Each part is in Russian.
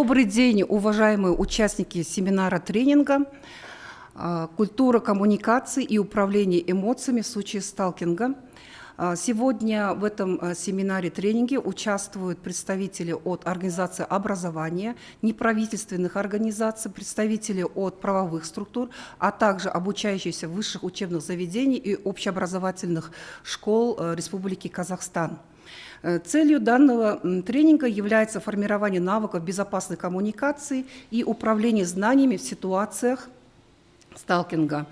Добрый день, уважаемые участники семинара тренинга «Культура коммуникации и управления эмоциями в случае сталкинга». Сегодня в этом семинаре-тренинге участвуют представители от организации образования, неправительственных организаций, представители от правовых структур, а также обучающиеся в высших учебных заведениях и общеобразовательных школ Республики Казахстан. Целью данного тренинга является формирование навыков безопасной коммуникации и управления знаниями в ситуациях сталкинга.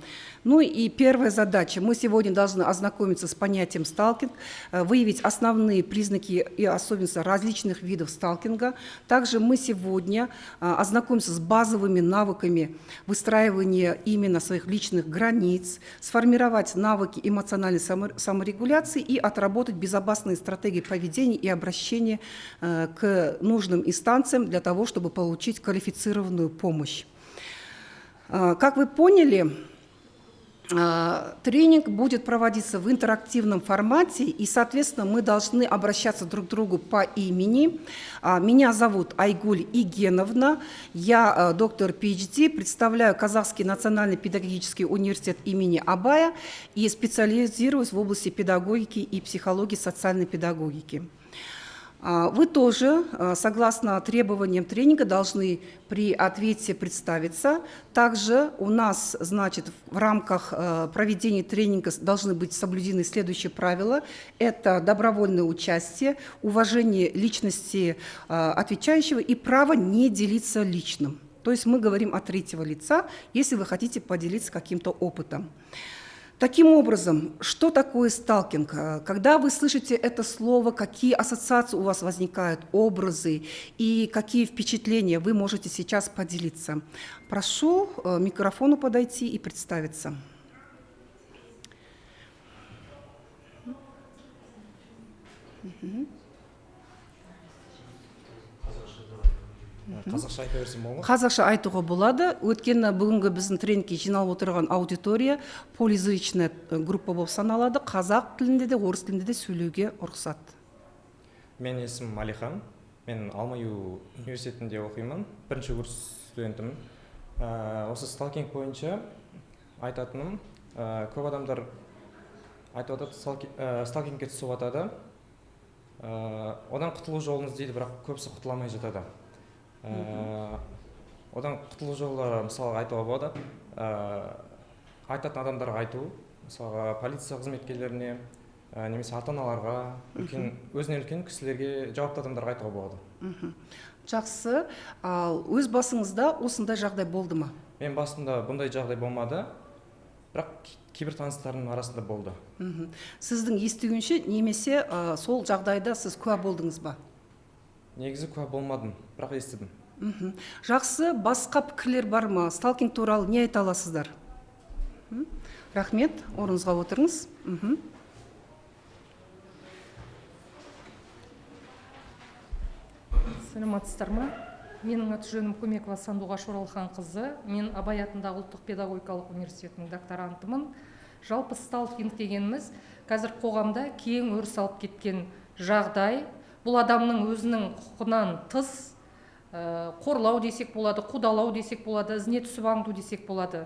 Ну и первая задача. Мы сегодня должны ознакомиться с понятием сталкинг, выявить основные признаки и особенности различных видов сталкинга. Также мы сегодня ознакомимся с базовыми навыками выстраивания именно своих личных границ, сформировать навыки эмоциональной саморегуляции и отработать безопасные стратегии поведения и обращения к нужным инстанциям для того, чтобы получить квалифицированную помощь. Как вы поняли, тренинг будет проводиться в интерактивном формате, и, соответственно, мы должны обращаться друг к другу по имени. Меня зовут Айгуль Игеновна, я доктор PhD, представляю Казахский национальный педагогический университет имени Абая и специализируюсь в области педагогики и психологии социальной педагогики. Вы тоже, согласно требованиям тренинга, должны при ответе представиться. Также у нас, значит, в рамках проведения тренинга должны быть соблюдены следующие правила. Это добровольное участие, уважение личности отвечающего и право не делиться личным. То есть мы говорим от третьего лица, если вы хотите поделиться каким-то опытом. Таким образом, что такое сталкинг? Когда вы слышите это слово, какие ассоциации у вас возникают, образы и какие впечатления вы можете сейчас поделиться? Прошу к микрофону подойти и представиться. Қазақша айта берсем болады ма? Қазақша айтуға болады. Өйткені бүгінгі біздің тренингке жиналып отырған аудитория полиязычная группа болып саналады. Қазақ тілінде де, орыс тілінде де сөйлеуге рұқсат. Менің есімім Алихан. Мен Алмаю университетінде оқимын. Бірінші курс студентімін. Осы сталкинг бойынша айтатыным, көп адамдар айтып жатады, сталкингке түсіп жатады. Одан құтылу жолын іздейді, бірақ көбісі құтыла алмай жатады. Одан құтылу жолы мысалға айтуға болады. Айтатын адамдарға айту, мысалға полиция қызметкерлеріне, немесе ата-аналарға, өзіне үлкен кісілерге, жауапты адамдарға айтуға болады. Жақсы. Өз басыңызда осындай жағдай болды ма? Мен басында бұндай жағдай болмады, бірақ кейбір таныстарымның арасында болды. Сіздің естуінше немесе сол жағдайда сіз куә болдыңыз ба? Негізі куә болмадым, бірақ естідім. Жақсы, басқа пікірлер бар ма? Сталкинг туралы не айта аласыздар? Рахмет, орныңызға отырыңыз. Саламатсыздар ма? Менің аты жөнім Көмекова Сандуғаш Оралханқызы. Мен Абай атындағы ұлттық педагогикалық университетінің докторантымын. Жалпы сталкинг дегеніміз қазір қоғамда кең өріс алып кеткен жағдай. Бұл адамның өзінің құқығынан тыс қорлау десек болады, қудалау десек болады, ізіне түсіп аңду десек болады.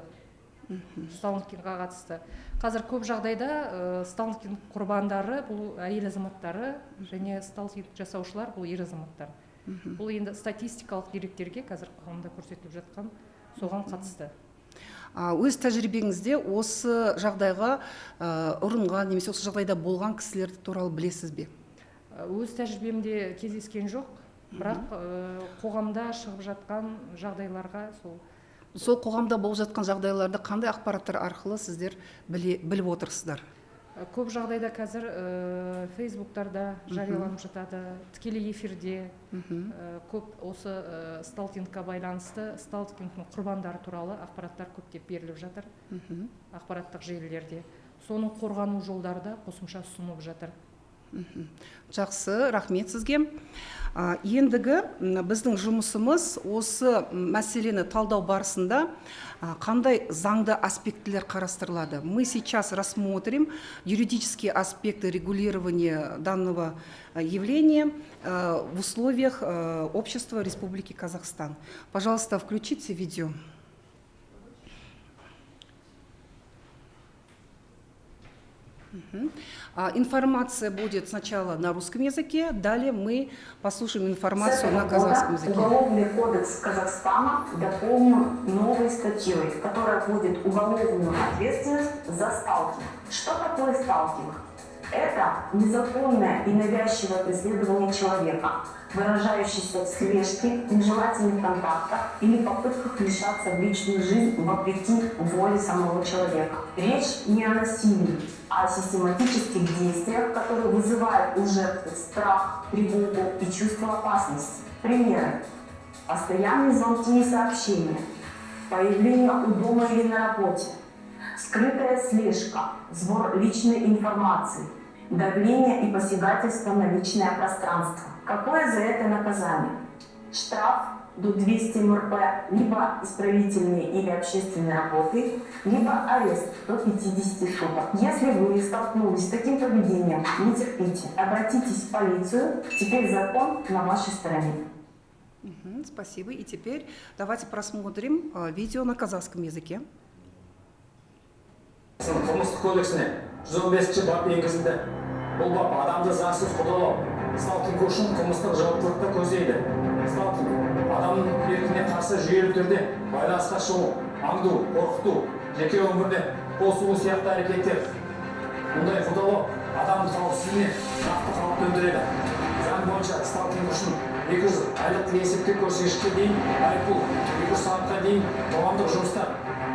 Сталкингқа қатысты. Қазір көп жағдайда сталкинг құрбандары бұл әйел азаматтары және сталкинг жасаушылар бұл ер азаматтар. Бұл енді статистикалық деректерге қазір қоғамда көрсетіліп жатқан соған қатысты. Өз тәжірибеңізде осы жағдайға ұрынған немесе осы жағдайда болған кісілер туралы білесіз бе? Өз тәжірибемде кездескен жоқ, бірақ қоғамда шығып жатқан жағдайларға сол қоғамда болып жатқан жағдайларды қандай ақпараттар арқылы сіздер біліп отырсыздар? Көп жағдайда қазір фейсбуктарда жарияланып жатады, тікелей эфирде көп осы сталкингқа байланысты сталкингтің құрбандары туралы ақпараттар көптеп беріліп жатыр ақпараттық желілерде. Соның қорғану жолдары да қосымша ұсынылып жатыр. Жақсы, рахмет сізге. Ендігі біздің жұмысымыз осы мәселені талдау барысында қандай заңды аспектілер қарастырылады. Мы сейчас рассмотрим юридические аспекты регулирования данного явления в условиях общества Республики Казахстан. Пожалуйста, включите видео. Информация будет сначала на русском языке, далее мы послушаем информацию на казахском языке. Уголовный кодекс Казахстана дополнен новой статьей, которая вводит уголовную ответственность за сталкинг. Что такое сталкинг? Это незаконное и навязчивое преследование человека, выражающееся в слежке, нежелательных контактах или попытках вмешаться в личную жизнь вопреки воле самого человека. Речь не о насилии, а о систематических действиях, которые вызывают у жертвы страх, тревогу и чувство опасности. Примеры. Постоянные звонки и сообщения, появление у дома или на работе, скрытая слежка, сбор личной информации, давление и посягательство на личное пространство. Какое за это наказание? Штраф до 200 МРП, либо исправительные или общественные работы, либо арест до 50 суток. Если вы столкнулись с таким поведением, не терпите, обратитесь в полицию, теперь закон на вашей стороне. Спасибо. И теперь давайте просмотрим видео на казахском языке. Қылмыстық кодексіне 115-ші бап енгізілді. Бұл бап адамды заңсыз қудалау, сталкинг үшін қылмыстық жауаптылықты көздейді. Сталкинг адамның еркіне қарсы жүйелі түрде байланысқа шығу, аңду, қорқыту, жеке өмірде қол сұғу сияқты әрекеттер. Мұндай қудалау адамның қауіпсіздігіне нақты қауіп төндіреді. Заң бойынша сталкинг үшін 200 айлық есептік көрсеткішке дейін айыппұл, 200 сағатқа дейін қоғамдық жұмыстар,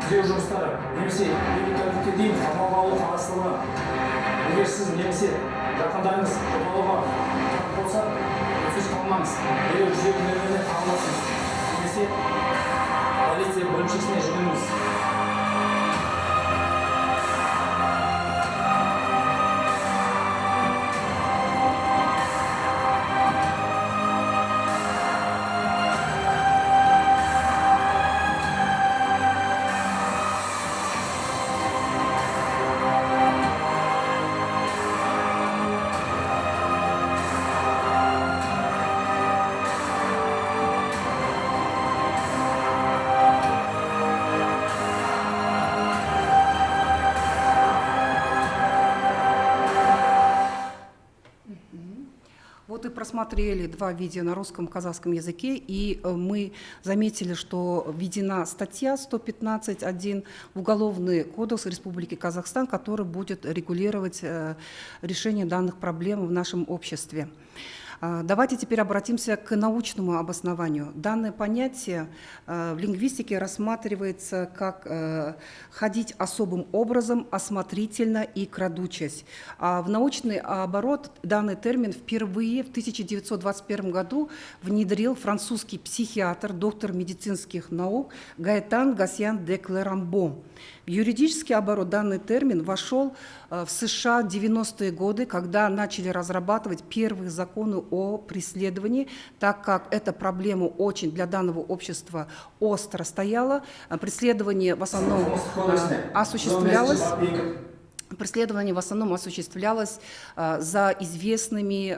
түзеу жұмыстары немесе елу тәулікке дейін қамауға алу қарастырылған. Егер сіз немесе жақындарыңыз қудалауға тап болса, үнсіз қалмаңыз, дереу 102 нөміріне хабарласыңыз немесе полиция бөлімшесіне жүгініңіз. Вот и просмотрели два видео на русском и казахском языке, и мы заметили, что введена статья 115.1 в Уголовный кодекс Республики Казахстан, который будет регулировать решение данных проблем в нашем обществе. Давайте теперь обратимся к научному обоснованию. Данное понятие в лингвистике рассматривается как ходить особым образом, осмотрительно и крадучись. А в научный оборот данный термин впервые в 1921 году внедрил французский психиатр, доктор медицинских наук Гаэтан Гасьян де Клерамбо. В юридический оборот данный термин вошел в США в 90-е годы, когда начали разрабатывать первые законы о преследовании, так как эта проблема очень для данного общества остро стояла. Преследование в основном осуществлялось за известными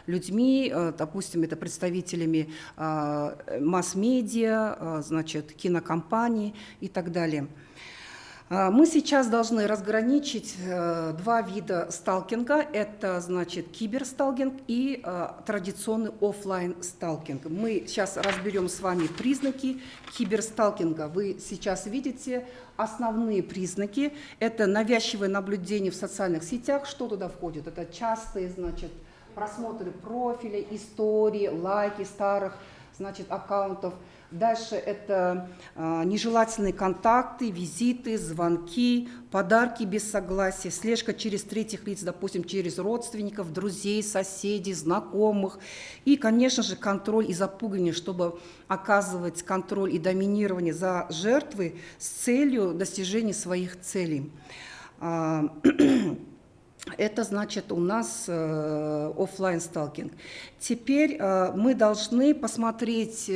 людьми, допустим, это представителями масс-медиа, значит, кинокомпаний и так далее. Мы сейчас должны разграничить два вида сталкинга. Это, значит, киберсталкинг и традиционный офлайн сталкинг. Мы сейчас разберем с вами признаки киберсталкинга. Вы сейчас видите основные признаки. Это навязчивое наблюдение в социальных сетях. Что туда входит? Это частые, значит, просмотры профиля, истории, лайки старых, значит, аккаунтов. Дальше это нежелательные контакты, визиты, звонки, подарки без согласия, слежка через третьих лиц, допустим, через родственников, друзей, соседей, знакомых. И, конечно же, контроль и запугивание, чтобы оказывать контроль и доминирование за жертвой с целью достижения своих целей. Это значит у нас оффлайн сталкинг. Теперь мы должны посмотреть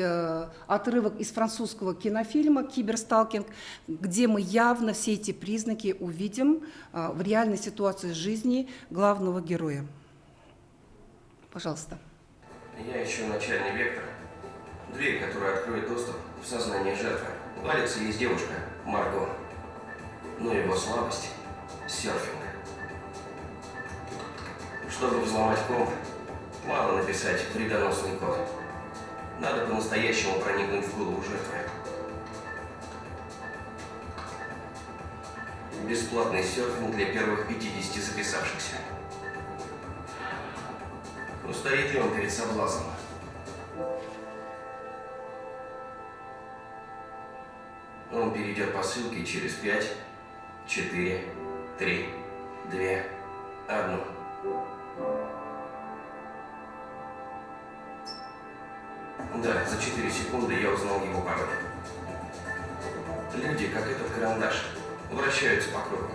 отрывок из французского кинофильма «Киберсталкинг», где мы явно все эти признаки увидим в реальной ситуации жизни главного героя. Пожалуйста. Я ищу начальный вектор. Дверь, которая откроет доступ в сознание жертвы. У Алекса есть девушка, Марго. Но его слабость – серфинг. Чтобы взломать комп, мало написать вредоносный код. Надо по-настоящему проникнуть в голову жертвы. Бесплатный серфинг для первых 50 записавшихся. Устоит ли он перед соблазном? Он перейдет по ссылке через 5, 4, 3, 2, 1. Да, за 4 секунды я узнал его пароль. Люди, как этот карандаш, вращаются по кругу.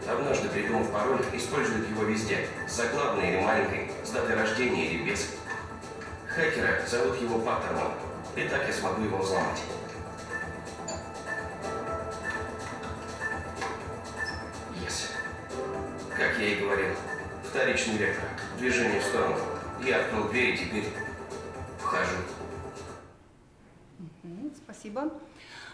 Однажды, придумав пароль, используют его везде. С заглавной или маленькой, с датой рождения или без. Хакера зовут его Паттерном. И так я смогу его взломать. Yes. Как я и говорил, вторичный вектор. Движение в сторону. Я открыл дверь и теперь вхожу. Спасибо.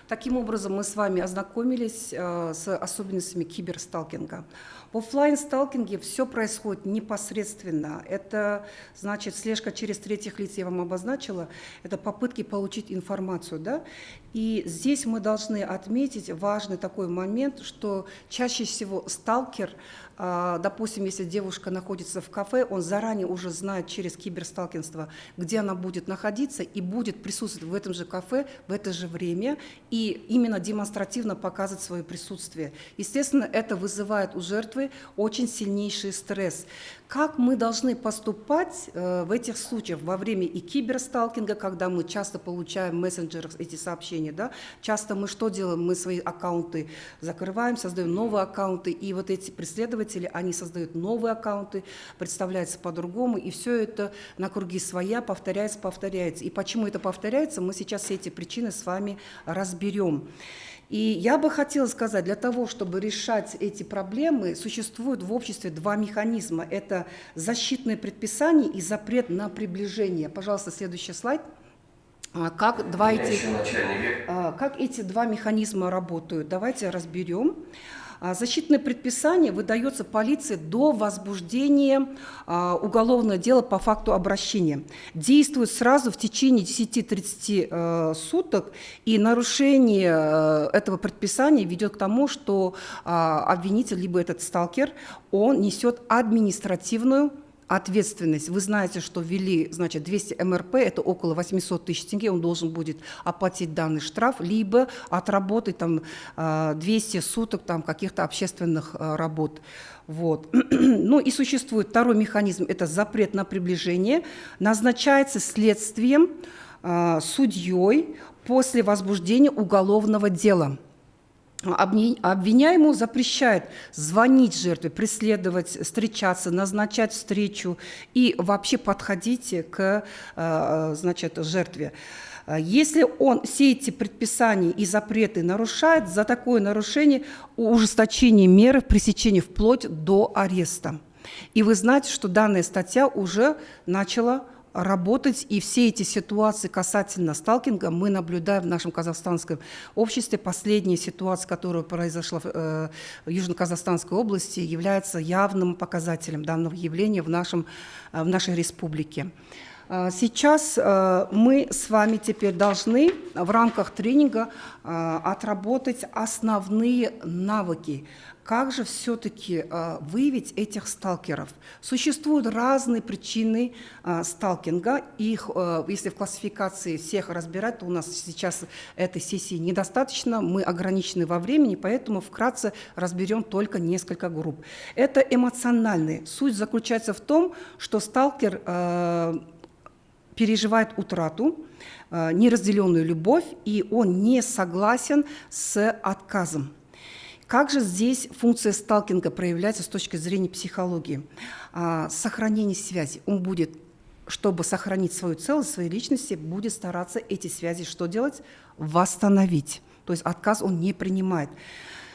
Таким образом, мы с вами ознакомились с особенностями киберсталкинга. В оффлайн-сталкинге все происходит непосредственно. Это значит слежка через третьих лиц, я вам обозначила, это попытки получить информацию. Да? И здесь мы должны отметить важный такой момент, что чаще всего сталкер, допустим, если девушка находится в кафе, он заранее уже знает через киберсталкинство, где она будет находиться и будет присутствовать в этом же кафе в это же время и именно демонстративно показывать свое присутствие. Естественно, это вызывает у жертвы очень сильнейший стресс. Как мы должны поступать в этих случаях во время и киберсталкинга, когда мы часто получаем в мессенджерах эти сообщения, да? Часто мы что делаем? Мы свои аккаунты закрываем, создаем новые аккаунты, и вот эти преследователи, они создают новые аккаунты, представляются по-другому, и все это на круги своя повторяется. И почему это повторяется, мы сейчас все эти причины с вами разберем. И я бы хотела сказать, для того, чтобы решать эти проблемы, существует в обществе два механизма. Это защитные предписания и запрет на приближение. Пожалуйста, следующий слайд. Как эти два механизма работают? Давайте разберем. Защитное предписание выдается полиции до возбуждения уголовного дела по факту обращения. Действует сразу в течение 10-30 суток, и нарушение этого предписания ведет к тому, что обвинитель, либо этот сталкер, он несет административную ответственность. Вы знаете, что ввели, значит, 200 МРП, это около 800 тысяч тенге, он должен будет оплатить данный штраф, либо отработать там 200 суток там каких-то общественных работ. Вот. Ну и существует второй механизм, это запрет на приближение, назначается следствием судьей после возбуждения уголовного дела. Обвиняемому запрещает звонить жертве, преследовать, встречаться, назначать встречу и вообще подходить к, значит, жертве. Если он все эти предписания и запреты нарушает, за такое нарушение ужесточение меры пресечения вплоть до ареста. И вы знаете, что данная статья уже начала работать, и все эти ситуации касательно сталкинга мы наблюдаем в нашем казахстанском обществе. Последняя ситуация, которая произошла в Южно-Казахстанской области, является явным показателем данного явления в нашей республике. Сейчас мы с вами теперь должны в рамках тренинга отработать основные навыки. Как же все-таки выявить этих сталкеров? Существуют разные причины сталкинга. Их, если в классификации всех разбирать, то у нас сейчас этой сессии недостаточно. Мы ограничены во времени, поэтому вкратце разберем только несколько групп. Это эмоциональные. Суть заключается в том, что сталкер переживает утрату, неразделенную любовь, и он не согласен с отказом. Как же здесь функция сталкинга проявляется с точки зрения психологии? Сохранение связи. Он будет, чтобы сохранить свою целостность, своей личности, будет стараться эти связи что делать? Восстановить. То есть отказ он не принимает.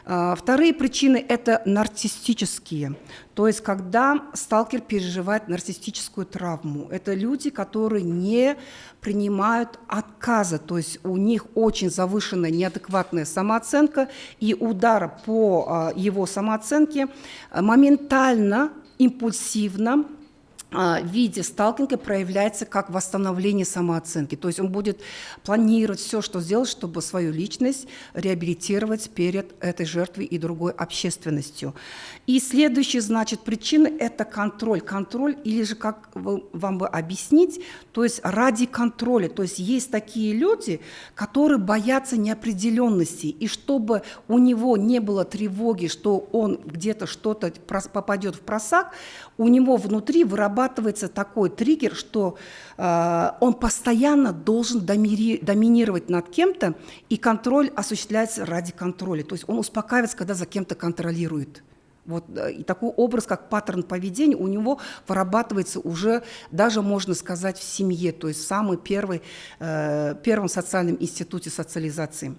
Вторые причины – это нарциссические. То есть когда сталкер переживает нарциссическую травму. Это люди, которые не принимают отказа. То есть у них очень завышенная неадекватная самооценка, и удара по его самооценке моментально, импульсивно, в виде сталкинга проявляется как восстановление самооценки. То есть он будет планировать все, что сделать, чтобы свою личность реабилитировать перед этой жертвой и другой общественностью. И следующая, значит, причина – это контроль. Контроль, или же, как вам бы объяснить, то есть ради контроля. То есть есть такие люди, которые боятся неопределенности. И чтобы у него не было тревоги, что он где-то что-то попадет в просак, у него внутри вырабатывается такой триггер, что он постоянно должен доминировать над кем-то, и контроль осуществляется ради контроля. То есть он успокаивается, когда за кем-то контролирует. Вот, и такой образ, как паттерн поведения, у него вырабатывается уже, даже можно сказать, в семье, то есть в самом первом социальном институте социализации.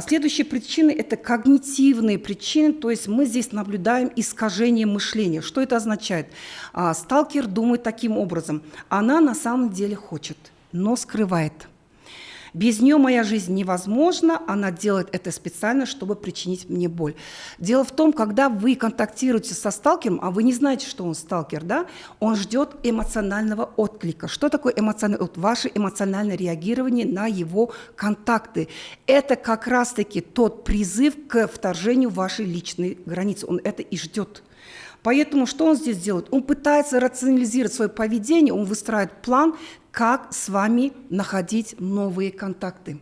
Следующие причины – это когнитивные причины, то есть мы здесь наблюдаем искажение мышления. Что это означает? Сталкер думает таким образом: она на самом деле хочет, но скрывает. Без нее моя жизнь невозможна, она делает это специально, чтобы причинить мне боль. Дело в том, когда вы контактируете со сталкером, а вы не знаете, что он сталкер, да, он ждет эмоционального отклика. Что такое эмоциональный отклик? Ваше эмоциональное реагирование на его контакты. Это как раз-таки тот призыв к вторжению в ваши личные границы. Он это и ждет. Поэтому что он здесь делает? Он пытается рационализировать свое поведение, он выстраивает план, как с вами находить новые контакты.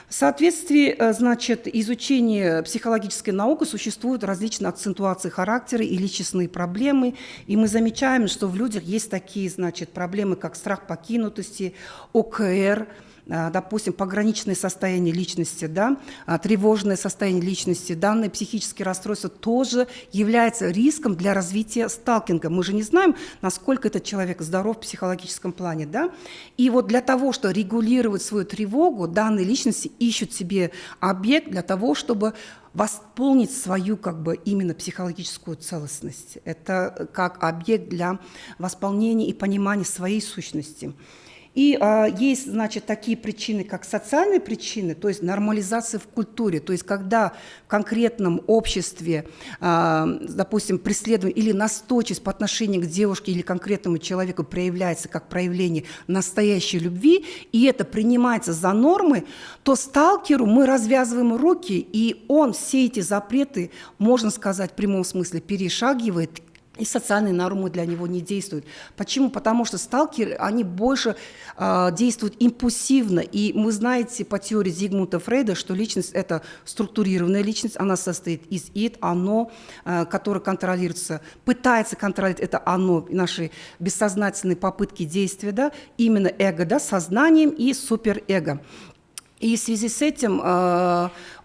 В соответствии, значит, изучения психологической науки существуют различные акцентуации характера и личностные проблемы, и мы замечаем, что в людях есть такие, значит, проблемы, как страх покинутости, ОКР, допустим, пограничное состояние личности, да, тревожное состояние личности, данные психические расстройства тоже являются риском для развития сталкинга. Мы же не знаем, насколько этот человек здоров в психологическом плане. Да? И вот для того, чтобы регулировать свою тревогу, данные личности ищут себе объект для того, чтобы восполнить свою как бы именно психологическую целостность. Это как объект для восполнения и понимания своей сущности. И есть, значит, такие причины, как социальные причины, то есть нормализация в культуре, то есть когда в конкретном обществе, допустим, преследование или настойчивость по отношению к девушке или конкретному человеку проявляется как проявление настоящей любви, и это принимается за нормы, то сталкеру мы развязываем руки, и он все эти запреты, можно сказать, в прямом смысле перешагивает, и социальные нормы для него не действуют. Почему? Потому что сталкеры, они больше действуют импульсивно. И вы знаете по теории Зигмунда Фрейда, что личность – это структурированная личность, она состоит из «ид», «оно», которое контролируется, пытается контролировать это «оно», наши бессознательные попытки действия, да, именно эго, да, сознанием и суперэго. И в связи с этим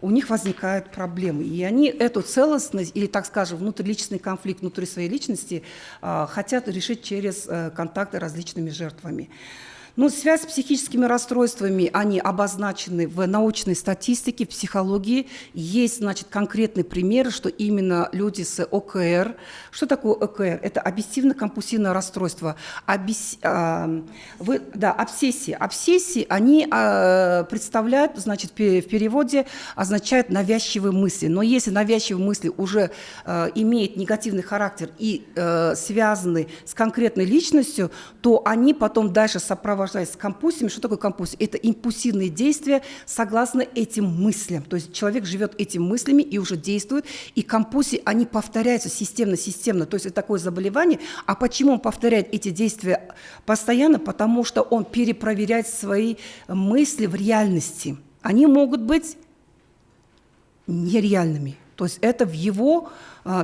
у них возникают проблемы. И они эту целостность, или, так скажем, внутриличностный конфликт внутри своей личности хотят решить через контакты с различными жертвами. Но связь с психическими расстройствами, они обозначены в научной статистике, в психологии. Есть, значит, конкретные примеры, что именно люди с ОКР. Что такое ОКР? Это обсессивно-компульсивное расстройство. Обсессии. Обсессии, они представляют, значит, в переводе означают навязчивые мысли. Но если навязчивые мысли уже имеют негативный характер и связаны с конкретной личностью, то они потом дальше сопровождаются компульсиями. Что такое компульсия? Это импульсивные действия согласно этим мыслям. То есть человек живет этими мыслями и уже действует, и компульсии, они повторяются системно. То есть это такое заболевание. А почему он повторяет эти действия постоянно? Потому что он перепроверяет свои мысли в реальности. Они могут быть нереальными. То есть это в его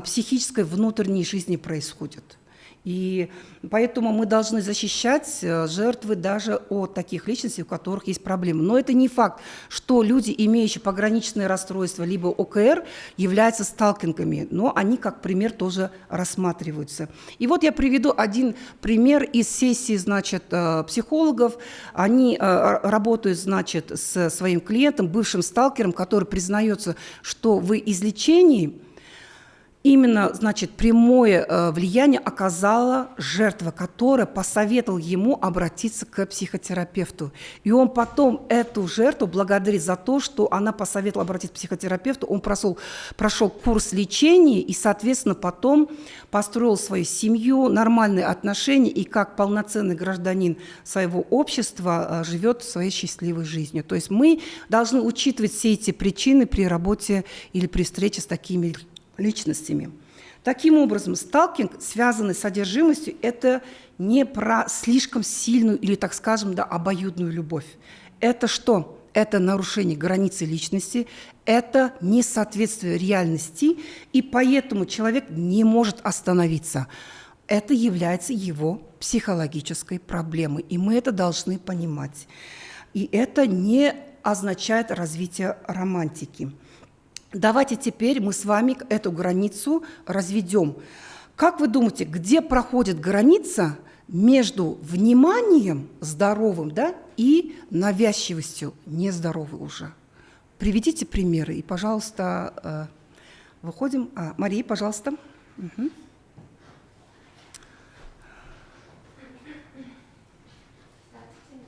психической внутренней жизни происходит. И поэтому мы должны защищать жертвы даже от таких личностей, у которых есть проблемы. Но это не факт, что люди, имеющие пограничные расстройства либо ОКР, являются сталкингами, но они как пример тоже рассматриваются. И вот я приведу один пример из сессии, значит, психологов. Они работают, значит, с своим клиентом, бывшим сталкером, который признается, что в излечении именно, значит, прямое влияние оказала жертва, которая посоветовала ему обратиться к психотерапевту. И он потом эту жертву благодарит за то, что она посоветовала обратиться к психотерапевту. Он прошел курс лечения и, соответственно, потом построил свою семью, нормальные отношения и как полноценный гражданин своего общества живет своей счастливой жизнью. То есть мы должны учитывать все эти причины при работе или при встрече с такими личностями. Таким образом, сталкинг, связанный с содержимостью, это не про слишком сильную или, так скажем, да, обоюдную любовь. Это что? Это нарушение границы личности, это несоответствие реальности, и поэтому человек не может остановиться. Это является его психологической проблемой, и мы это должны понимать. И это не означает развитие романтики. Давайте теперь мы с вами эту границу разведем. Как вы думаете, где проходит граница между вниманием здоровым, да, и навязчивостью нездоровой уже? Приведите примеры. И, пожалуйста, выходим. Мария, пожалуйста. Угу.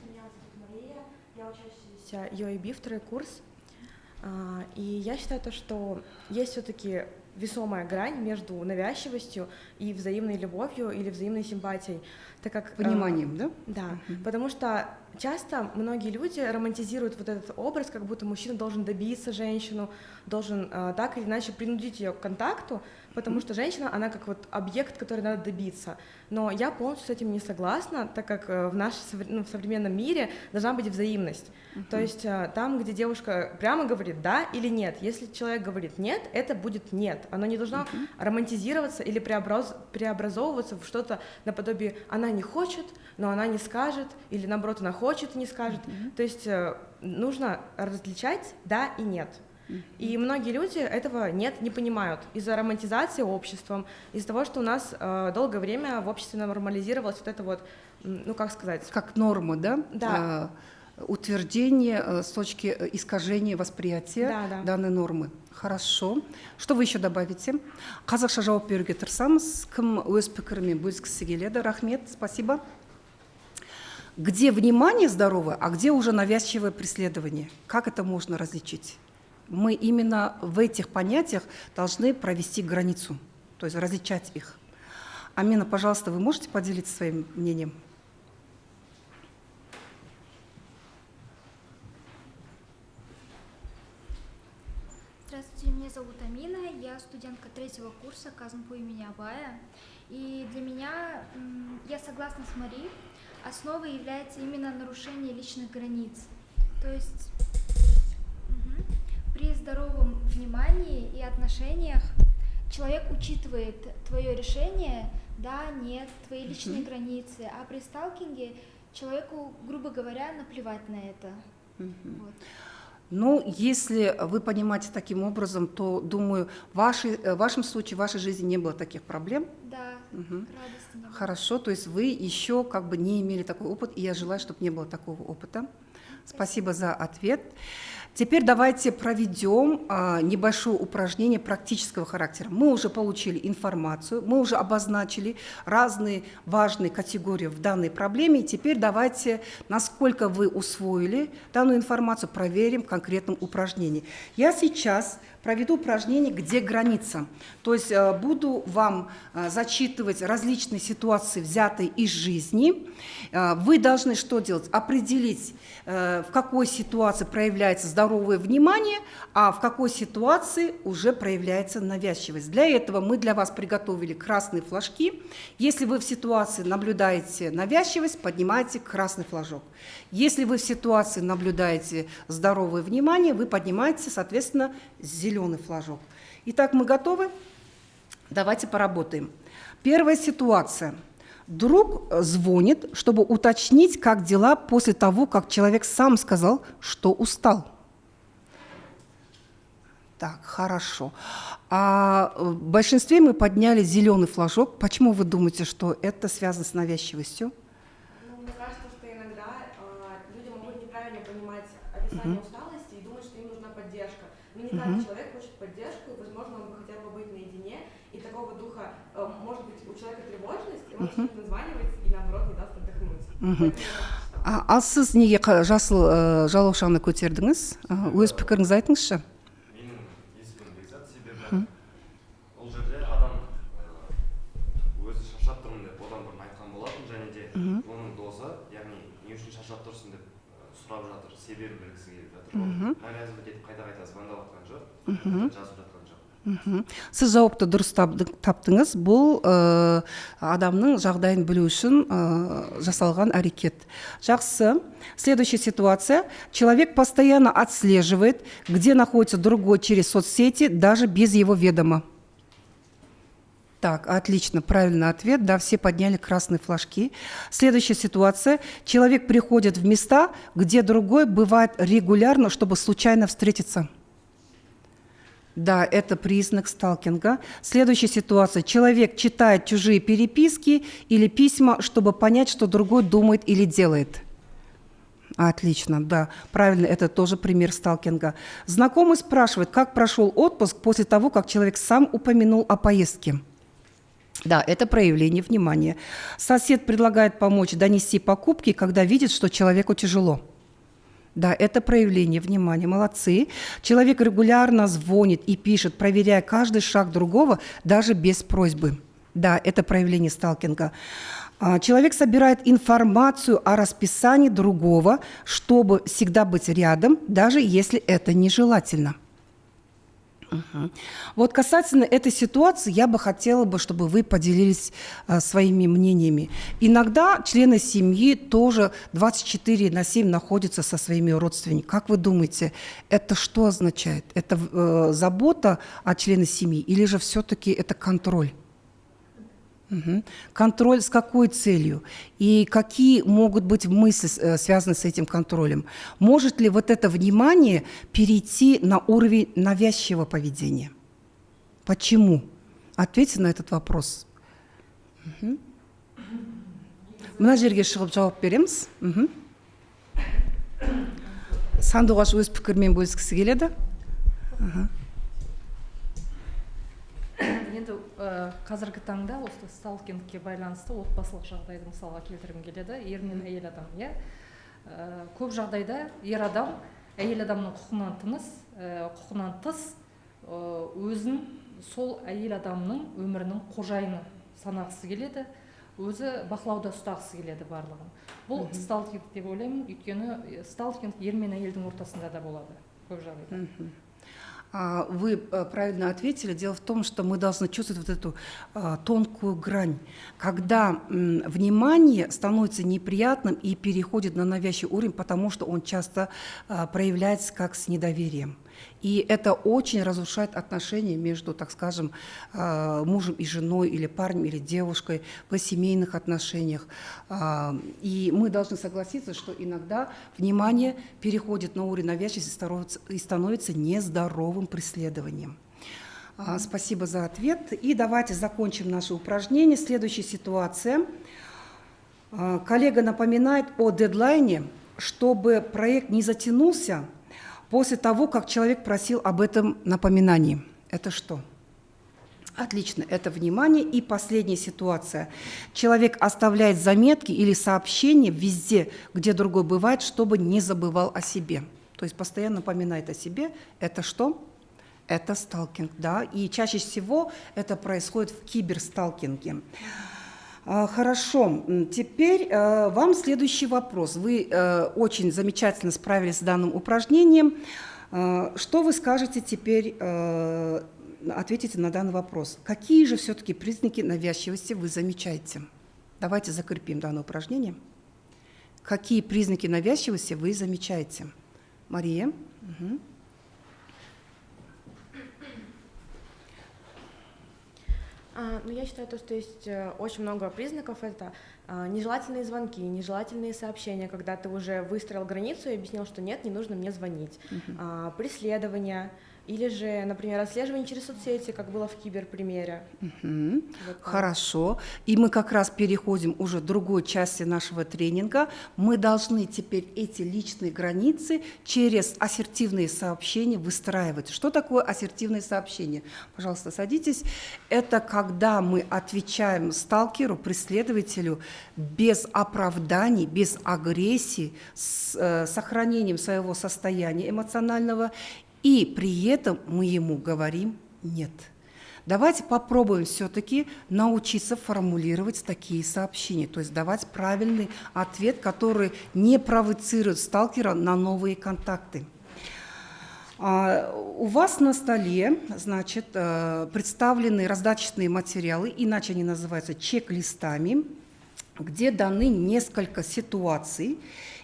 Меня зовут Мария, я учащаяся ЮАБ, второй курс. И я считаю, что есть все-таки весомая грань между навязчивостью и взаимной любовью или взаимной симпатией, так как пониманием, да? Да, потому что часто многие люди романтизируют вот этот образ, как будто мужчина должен добиться женщину, должен так или иначе принудить ее к контакту, потому что женщина, она как вот объект, который надо добиться. Но я полностью с этим не согласна, так как в современном мире должна быть взаимность. То есть там, где девушка прямо говорит «да» или «нет», если человек говорит «нет», это будет «нет». Оно не должно романтизироваться или преобразовываться в что-то наподобие «она не хочет, но она не скажет», или наоборот «она хочет и не скажет». То есть нужно различать «да» и «нет». И многие люди этого не понимают из-за романтизации обществом, из-за того, что у нас долгое время в обществе нормализировалось вот это вот, ну как сказать... Как норма, да? Да. Утверждение с точки искажения восприятия данной нормы. Хорошо. Что вы еще добавите? Қазақша жауап беруге тырысамыз. Кім өз пікірімен бөліскісі келеді? Рахмет, спасибо. Где внимание здоровое, а где уже навязчивое преследование? Как это можно различить? Мы именно в этих понятиях должны провести границу, то есть различать их. Амина, пожалуйста, вы можете поделиться своим мнением? Здравствуйте, меня зовут Амина, я студентка 3-го курса КАЗМПУ имени Абая. И для меня, я согласна с Мари, основой является именно нарушение личных границ. То есть при здоровом внимании и отношениях человек учитывает твое решение, да, нет, твои личные границы, а при сталкинге человеку, грубо говоря, наплевать на это. Вот. Ну, если вы понимаете таким образом, то, думаю, в вашем случае, в вашей жизни не было таких проблем. Да, радости не было. Хорошо, то есть вы еще как бы не имели такой опыт, и я желаю, чтобы не было такого опыта. Спасибо за ответ. Теперь давайте проведем небольшое упражнение практического характера. Мы уже получили информацию, мы уже обозначили разные важные категории в данной проблеме. И теперь давайте, насколько вы усвоили данную информацию, проверим в конкретном упражнении. Я сейчас проведу упражнение «Где граница?». То есть буду вам зачитывать различные ситуации, взятые из жизни. Вы должны что делать? Определить, в какой ситуации проявляется здоровое внимание, а в какой ситуации уже проявляется навязчивость. Для этого мы для вас приготовили красные флажки. Если вы в ситуации наблюдаете навязчивость, поднимайте красный флажок. Если вы в ситуации наблюдаете здоровое внимание, вы поднимаете, соответственно, зеленый флажок. Итак, мы готовы? Давайте поработаем. Первая ситуация. Друг звонит, чтобы уточнить, как дела после того, как человек сам сказал, что устал. Так, хорошо. А в большинстве мы подняли зеленый флажок. Почему вы думаете, что это связано с навязчивостью? Ну, мне кажется, что иногда люди могут неправильно понимать описание усталости и думать, что им нужна поддержка. Но не каждый человек хочет поддержку, и, возможно, он бы хотел бы быть наедине, и такого духа, может быть, у человека тревожность, и он начнет названивать, и наоборот не даст отдохнуть. Ал сіз неге жасыл жалаушаны көтердіңіз? Өз пікіріңізді айтыңызшы. Менің есімім Бекзат, себебі ол жерде адам өзі шаршап тұрмын деп одан бұрын айтқан болатын, және де оның досы, яғни не үшін шаршап тұрсың деп сұрап жатыр, себебін білгісі келіп жатыр. Ол навязывать етіп қайта-қайта звондап жатқан жоқ, жазып жатқан жоқ. Сіз жауапты дұрыс таптыңыз. Бұл адамның жағдайын білу үшін жасалған әрекет. Жақсы. Следующая ситуация. Человек постоянно отслеживает, где находится другой через соцсети, даже без его ведома. Так, отлично, правильный ответ. Да, все подняли красные флажки. Следующая ситуация. Человек приходит в места, где другой бывает регулярно, чтобы случайно встретиться. Да, это признак сталкинга. Следующая ситуация. Человек читает чужие переписки или письма, чтобы понять, что другой думает или делает. Отлично, да, правильно, это тоже пример сталкинга. Знакомый спрашивает, как прошел отпуск после того, как человек сам упомянул о поездке. Да, это проявление внимания. Сосед предлагает помочь донести покупки, когда видит, что человеку тяжело. Да, это проявление внимания. Молодцы. Человек регулярно звонит и пишет, проверяя каждый шаг другого, даже без просьбы. Да, это проявление сталкинга. Человек собирает информацию о расписании другого, чтобы всегда быть рядом, даже если это нежелательно. Вот касательно этой ситуации я бы хотела, чтобы вы поделились своими мнениями. Иногда члены семьи тоже 24/7 находятся со своими родственниками. Как вы думаете, это что означает? Это забота о членах семьи или же все-таки это контроль? Контроль с какой целью? И какие могут быть мысли, связанные с этим контролем? Может ли вот это внимание перейти на уровень навязчивого поведения? Почему? Ответьте на этот вопрос. Мына жерге шығып жауап береміз. Сандуғаш өз пікірмен бөліскісі келеді. Енді қазіргі таңда осы сталкингке байланысты отбасылық жағдайды мысалға келтіргім келеді. Ер мен әйел адам, иә. Көп жағдайда ер адам әйел адамның құқығынан тыс өзін сол әйел адамның өмірінің қожайыны санағысы келеді, өзі бақылауда ұстағысы келеді барлығын. Бұл сталкинг деп ойлаймын, өйткені сталкинг ер мен әйелдің ортасында да болады көп жағдайда. Вы правильно ответили. Дело в том, что мы должны чувствовать вот эту тонкую грань, когда внимание становится неприятным и переходит на навязчивый уровень, потому что он часто проявляется как с недоверием. И это очень разрушает отношения между, так скажем, мужем и женой, или парнем, или девушкой в семейных отношениях. И мы должны согласиться, что иногда внимание переходит на уровень навязчивости и становится нездоровым преследованием. Спасибо за ответ. И давайте закончим наше упражнение. Следующая ситуация. Коллега напоминает о дедлайне, чтобы проект не затянулся после того, как человек просил об этом напоминании. Это что? Отлично, это внимание. И последняя ситуация. Человек оставляет заметки или сообщения везде, где другой бывает, чтобы не забывал о себе. То есть постоянно напоминает о себе. Это что? Это сталкинг, да. И чаще всего это происходит в киберсталкинге. Хорошо, теперь вам следующий вопрос. Вы очень замечательно справились с данным упражнением. Что вы скажете теперь, ответите на данный вопрос? Какие же все-таки признаки навязчивости вы замечаете? Давайте закрепим данное упражнение. Какие признаки навязчивости вы замечаете? Мария? Ну, я считаю, что есть очень много признаков. Это нежелательные звонки, нежелательные сообщения, когда ты уже выстроил границу и объяснил, что нет, не нужно мне звонить. Преследование или же, например, отслеживание через соцсети, как было в киберпримере. Вот так. Хорошо. И мы как раз переходим уже к другой части нашего тренинга. Мы должны теперь эти личные границы через ассертивные сообщения выстраивать. Что такое ассертивные сообщения? Пожалуйста, садитесь. Это когда мы отвечаем сталкеру, преследователю без оправданий, без агрессии, с сохранением своего состояния эмоционального, и при этом мы ему говорим «нет». Давайте попробуем все-таки научиться формулировать такие сообщения, то есть давать правильный ответ, который не провоцирует сталкера на новые контакты. У вас на столе, значит, представлены раздаточные материалы, иначе они называются чек-листами, где даны несколько ситуаций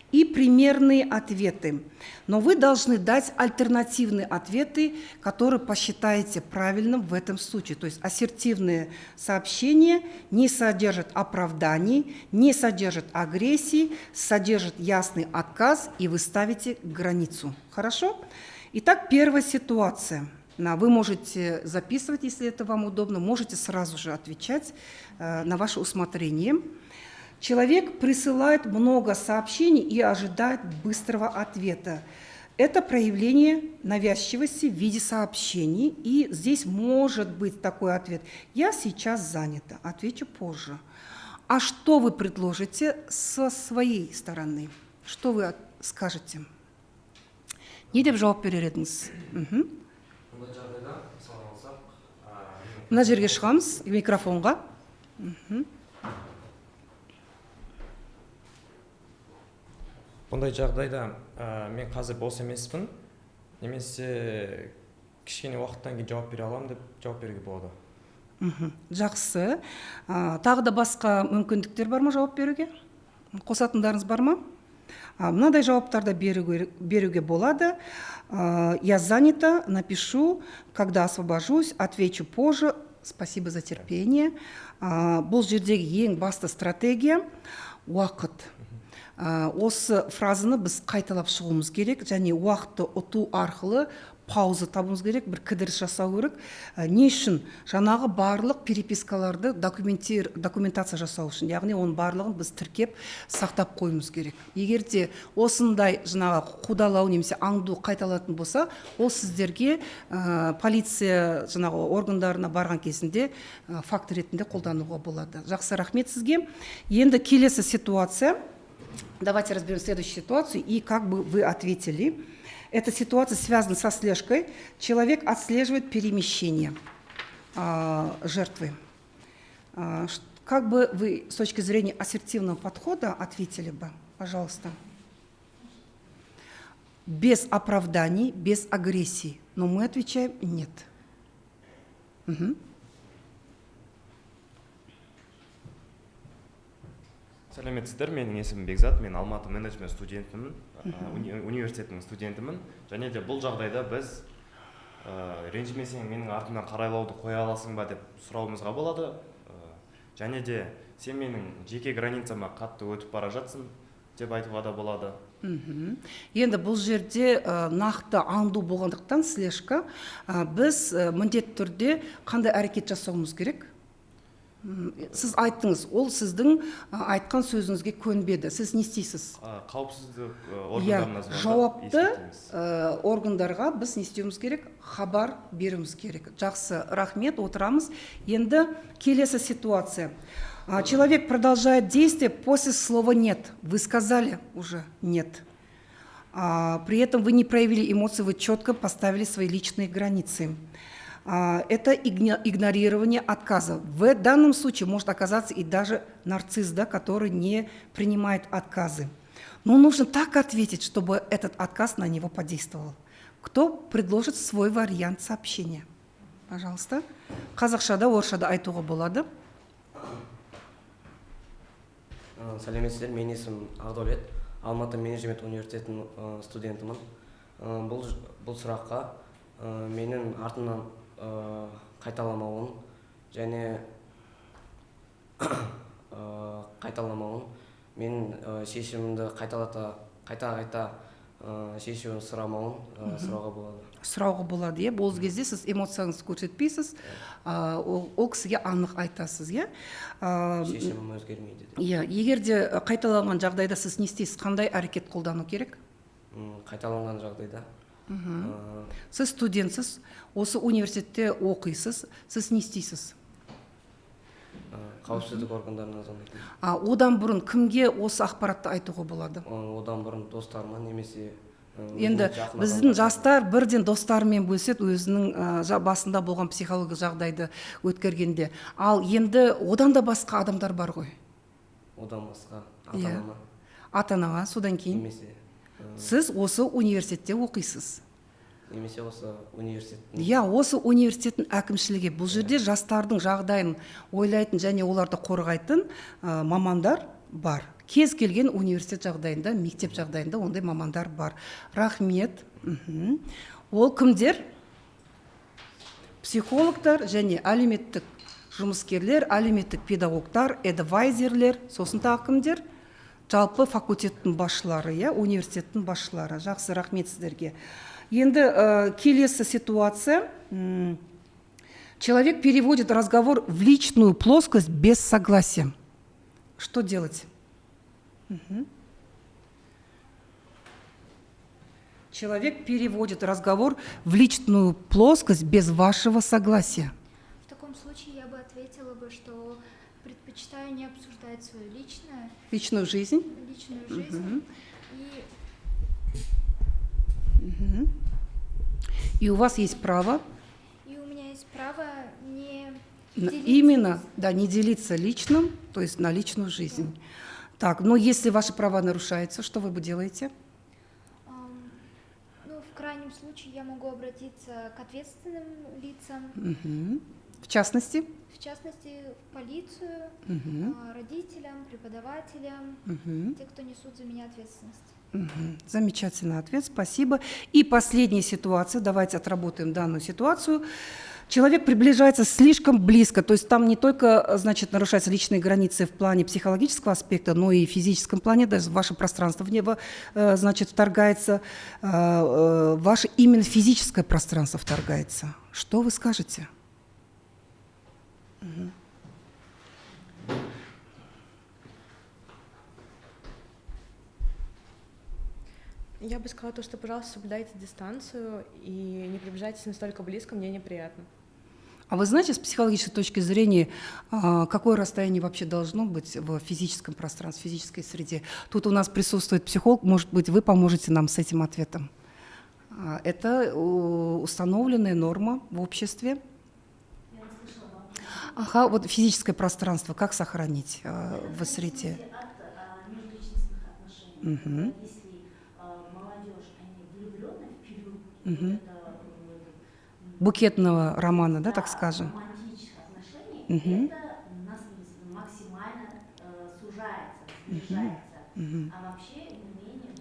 и примерные ответы. Но вы должны дать альтернативные ответы, которые посчитаете правильным в этом случае. То есть ассертивные сообщения не содержат оправданий, не содержат агрессии, содержат ясный отказ, и вы ставите границу. Хорошо? Итак, первая ситуация. Вы можете записывать, если это вам удобно, можете сразу же отвечать на ваше усмотрение. Человек присылает много сообщений и ожидает быстрого ответа. Это проявление навязчивости в виде сообщений, и здесь может быть такой ответ: «Я сейчас занята, отвечу позже». А что вы предложите со своей стороны? Что вы скажете? Не деп жауап берер едіңіз? Мына жерге шығамыз, микрофонға. Бұндай жағдайда мен қазір бос емеспін, немесе кішкене уақыттан кейін жауап бере аламын деп жауап беруге болады. Жақсы. Тағы да басқа мүмкіндіктер бар ма жауап беруге? Қосатындарыңыз бар ма? Мынадай жауаптарды беруге болады. Я занята, напишу, когда освобожусь, отвечу позже, спасибо за терпение. Бұл жердегі ең басты стратегия уақыт. Осы фразаны біз қайталап шығуымыз керек, және уақытты ұту арқылы пауза табуымыз керек, бір кідіріс жасау керек. Не үшін? Жаңағы барлық перепискаларды документация жасау үшін, яғни оның барлығын біз тіркеп сақтап қоймыз керек. Егер де осындай жаңағы қудалау немесе аңду қайталатын болса, ол сіздерге полиция жаңағы органдарына барған кезінде факт ретінде қолдануға болады. Жақсы, рахмет сізге. Енді келесі ситуация. Давайте разберем следующую ситуацию и как бы вы ответили. Эта ситуация связана со слежкой. Человек отслеживает перемещение жертвы. Как бы вы с точки зрения ассертивного подхода ответили бы? Пожалуйста. Без оправданий, без агрессии. Но мы отвечаем нет. Сәлеметсіздер, менің есімім Бекзат, мен Алматы менеджмент студентімін, университетінің студентімін. Және де бұл жағдайда біз ренжімесең менің артымнан қарайлауды қоя аласың ба деп сұрауымызға болады. Және де сен менің жеке границама қатты өтіп бара жатсың деп айтуға да болады. Енді бұл жерде нақты аңду болғандықтан слежка, біз міндетті түрде қандай әрекет жасауымыз керек? Сіз айттыңыз, ол сіздің айтқан сөзіңізге көнбеді. Сіз не істейсіз? Қауіпсіздік органдарына жауапты органдарға біз не істеуіміз керек? Хабар беруіміз керек. Жақсы, рахмет, отырамыз. Енді келесі ситуация. Человек продолжает действие после слова «нет». Вы сказали уже «нет». При этом вы не проявили эмоции, вы четко поставили свои личные границы. Это игнорирование отказа. В данном случае может оказаться и даже нарцисс, да, который не принимает отказы. Но нужно так ответить, чтобы этот отказ на него подействовал. Кто предложит свой вариант сообщения? Пожалуйста. Қазақшада, орысшада айтуға болады. Сәлеметсіздер, мен есімім Ағдәулет, Алматы менеджмент университетінің студентімін. Бұл сұраққа менің артымнан қайталамауын және қайталамауын, мен шешімімді қайта шешуін сұрауға болады. Сұрауға болады, иә? Ол кезде сіз эмоцияңызды көрсетпейсіз, ол кісіге анық айтасыз, иә? Шешімім өзгермейді. Иә, егер де қайталанған жағдайда сіз не істейсіз, қандай әрекет қолдану керек? Қайталанған жағдайда Сіз студентсіз, осы университетте оқисыз, сіз не істейсіз? қауіпсіздік органдарына звондаймын. Одан бұрын кімге осы ақпаратты айтуға болады? Одан бұрын достарыма немесе Енді біздің жастар бірден достарымен бөліседі өзінің басында болған психологиялық жағдайды өткергенде. Ал енді одан да басқа адамдар бар ғой. Одан басқа ата-анама. Ата-анаға, содан кейін Немесе сіз осы университетте оқисыз. Немесе осы университеттің. Иә, осы университеттің әкімшілігі. Бұл жерде жастардың жағдайын ойлайтын және оларды қорғайтын мамандар бар. Кез келген университет жағдайында, мектеп жағдайында ондай мамандар бар. Рахмет. Ол кімдер? Психологтар және әлеуметтік жұмыскерлер, әлеуметтік педагогтар, эдвайзерлер, сосын тағы кімдер? Жалпы факультеттің басшылары, университеттің басшылары. Жақсы, рахмет сіздерге. Енді келесі ситуация. Человек переводит разговор в личную плоскость без согласия. Что делать? Человек переводит разговор в личную плоскость без вашего согласия. В таком случае я бы ответила бы, что предпочитаю не обсуждать свою личную жизнь. И у вас есть право. И у меня есть право не делиться. Именно, да, не делиться личным, то есть на личную жизнь. Так, но если ваши права нарушаются, что вы бы делаете? В крайнем случае я могу обратиться к ответственным лицам. В частности? В частности, в полицию, родителям, преподавателям, те, кто несут за меня ответственность. Замечательный ответ, спасибо. И последняя ситуация, давайте отработаем данную ситуацию. Человек приближается слишком близко, то есть там не только, значит, нарушаются личные границы в плане психологического аспекта, но и в физическом плане, даже в ваше пространство, в него, значит, вторгается, ваше именно физическое пространство вторгается. Что вы скажете? Я бы сказала то, что, пожалуйста, соблюдайте дистанцию и не приближайтесь настолько близко, мне неприятно. А вы знаете, с психологической точки зрения, какое расстояние вообще должно быть в физическом пространстве, в физической среде? Тут у нас присутствует психолог, может быть, вы поможете нам с этим ответом. Это установленная норма в обществе. Ага, вот физическое пространство, как сохранить в среде? Букетного романа, да, так скажем. Романтических отношений, это у нас максимально сужается, снижается. А вообще менее.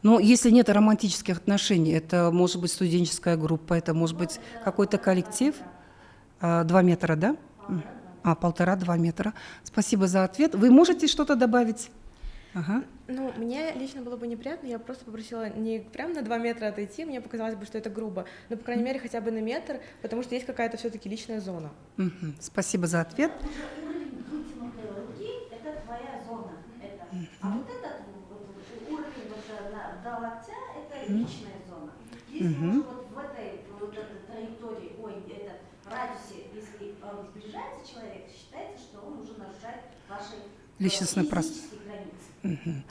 Но если нет романтических отношений, это может быть студенческая группа, это может быть какой-то коллектив. 2 метра, да? 1,5-2 метра. Спасибо за ответ. Вы можете что-то добавить? Ага. Ну, мне лично было бы неприятно, я просто попросила не прям на 2 метра отойти, мне показалось бы, что это грубо, но, по крайней мере, хотя бы на метр, потому что есть какая-то все-таки личная зона. Спасибо за ответ. Уровень вытянутой руки – это твоя зона. А вот этот уровень до локтя – это личная зона. Если вот в этой траектории, это в радиусе, если сближается человек, считается, что он уже нарушает ваши личностное пространство. Границы.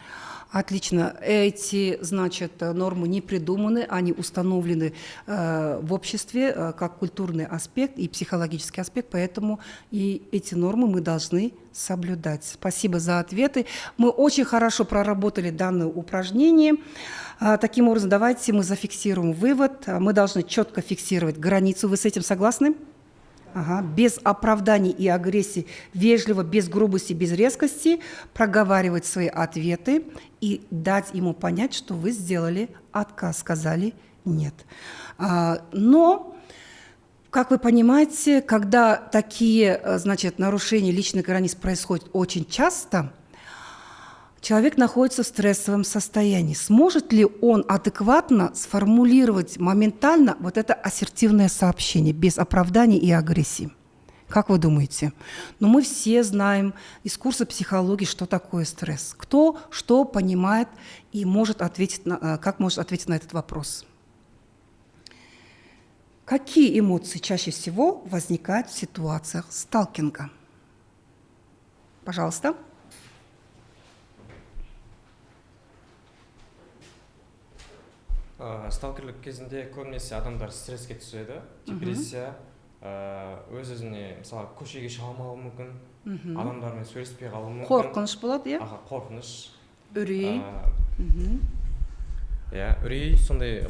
Отлично. Эти, значит, нормы не придуманы, они установлены в обществе как культурный аспект и психологический аспект, поэтому и эти нормы мы должны соблюдать. Спасибо за ответы. Мы очень хорошо проработали данное упражнение. Таким образом, давайте мы зафиксируем вывод. Мы должны четко фиксировать границу. Вы с этим согласны? Ага. Без оправданий и агрессии, вежливо, без грубости, без резкости проговаривать свои ответы и дать ему понять, что вы сделали отказ, сказали нет. Но как вы понимаете, когда такие, значит, нарушения личных границ происходят очень часто, человек находится в стрессовом состоянии. Сможет ли он адекватно сформулировать моментально вот это ассертивное сообщение без оправданий и агрессии? Как вы думаете? Но мы все знаем из курса психологии, что такое стресс. Кто что понимает и может ответить как может ответить на этот вопрос? Какие эмоции чаще всего возникают в ситуациях сталкинга? Пожалуйста. Сталкерлік кезінде көбінесе адамдар стресске түседі, депрессия, өз-өзіне мысалы көшеге шыға алмауы мүмкін, адамдармен сөйлеспей қалуы мүмкін. Қорқыныш болады, иә? Қорқыныш. Үрей. Үрей, сондай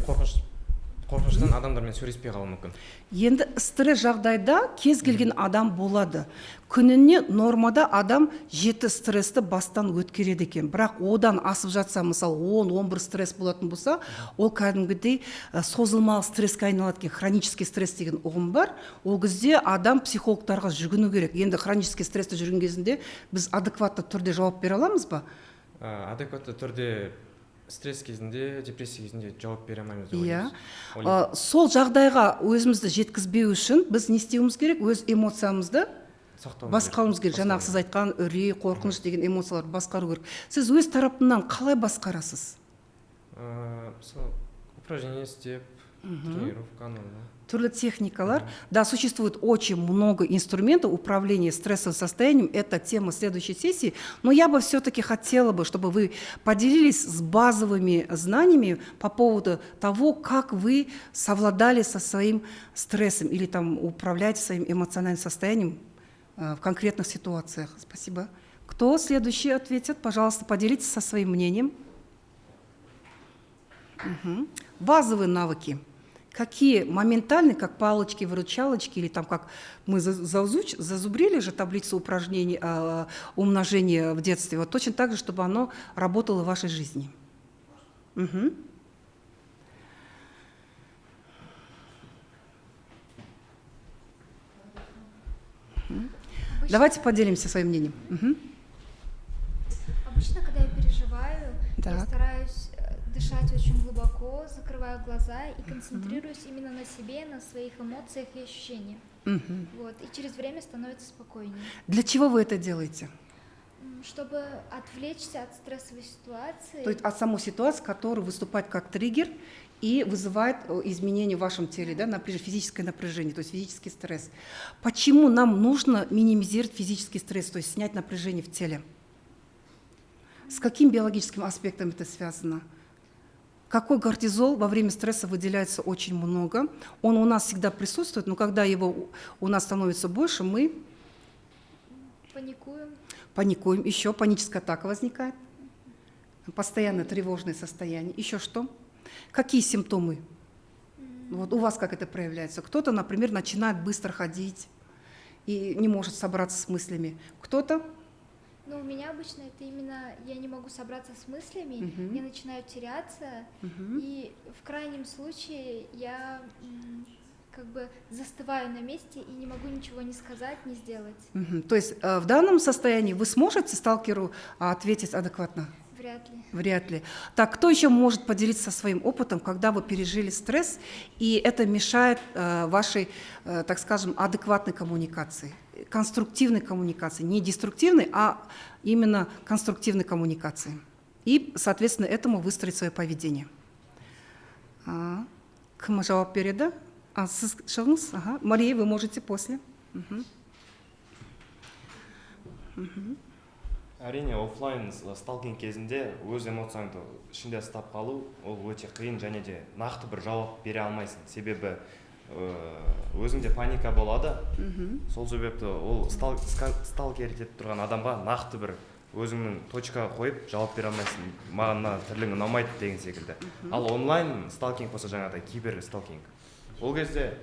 қорқыныштан адамдармен сөйлеспей қалуы мүмкін. Енді стресс жағдайда кез келген адам болады. Күніне нормада адам 7 стрессті бастан өткереді екен. Бірақ одан асып жатса, мысалы 10-11 стресс болатын болса, ол кәдімгідей созылмалы стресске айналады екен. Хронический стресс деген ұғым бар. Ол кезде адам психологтарға жүгіну керек. Енді хронический стрессті жүрген кезінде біз адекватты түрде жауап бере аламыз ба? Адекватты түрде стресс кезінде, депрессия кезінде жауап бере алмаймыз деп Иә. ойлаймыз. Сол жағдайға өзімізді жеткізбеу үшін біз не істеуіміз керек? Өз эмоциямызды басқаруымыз керек. Жаңағы сіз айтқан үрей, қорқыныш деген эмоцияларды басқару керек. Сіз өз тарапынан қалай басқарасыз? Упражнение істеп, тренировканы. Түрлі техникалар. Да, существует очень много инструментов управления стрессовым состоянием. Это тема следующей сессии. Но я бы все-таки хотела бы, чтобы вы поделились с базовыми знаниями по поводу того, как вы совладали со своим стрессом или там управляете своим эмоциональным состоянием в конкретных ситуациях. Спасибо. Кто следующий ответит? Пожалуйста, поделитесь со своим мнением. Базовые навыки. Какие моментальные, как палочки, выручалочки, или там как мы зазубрили же таблицу упражнений умножения в детстве, вот точно так же, чтобы оно работало в вашей жизни. Давайте поделимся своим мнением. Обычно, когда я переживаю, я стараюсь дышать очень глубоко, закрываю глаза и концентрируюсь именно на себе, на своих эмоциях и ощущениях. Вот, и через время становится спокойнее. Для чего вы это делаете? Чтобы отвлечься от стрессовой ситуации. То есть от самой ситуации, которая выступает как триггер и вызывает изменения в вашем теле, да, физическое напряжение, то есть физический стресс. Почему нам нужно минимизировать физический стресс, то есть снять напряжение в теле? С каким биологическим аспектом это связано? Какой кортизол во время стресса выделяется очень много. Он у нас всегда присутствует, но когда его у нас становится больше, мы паникуем. Еще паническая атака возникает. Постоянное тревожное состояние. Еще что? Какие симптомы? Вот у вас как это проявляется? Кто-то, например, начинает быстро ходить и не может собраться с мыслями. Кто-то? Ну, у меня обычно это именно, я не могу собраться с мыслями, я начинаю теряться, и в крайнем случае я как бы застываю на месте и не могу ничего не сказать, не сделать. То есть в данном состоянии вы сможете сталкеру ответить адекватно? Вряд ли. Вряд ли. Так, кто еще может поделиться своим опытом, когда вы пережили стресс, и это мешает вашей, так скажем, адекватной коммуникации, конструктивной коммуникации, не деструктивной, а именно конструктивной коммуникации. И, соответственно, этому выстроить свое поведение. Кім жауап береді? Сіз шығыңыз? Мария, вы можете после. Әрине, офлайн сталкинг кезінде өз эмоцияңды ішінде ұстап қалу ол өте қиын, және де нақты бір жауап бере алмайсың. Себебі өзіңде паника болады. Сол себепті ол сталкер деп тұрған адамға нақты бір өзіңнің точка қойып жауап бере алмайсың. Маған мына тірлігің ұнамайды деген секілді. Ал онлайн сталкинг болса жаңағыдай кибер сталкинг. Ол кезде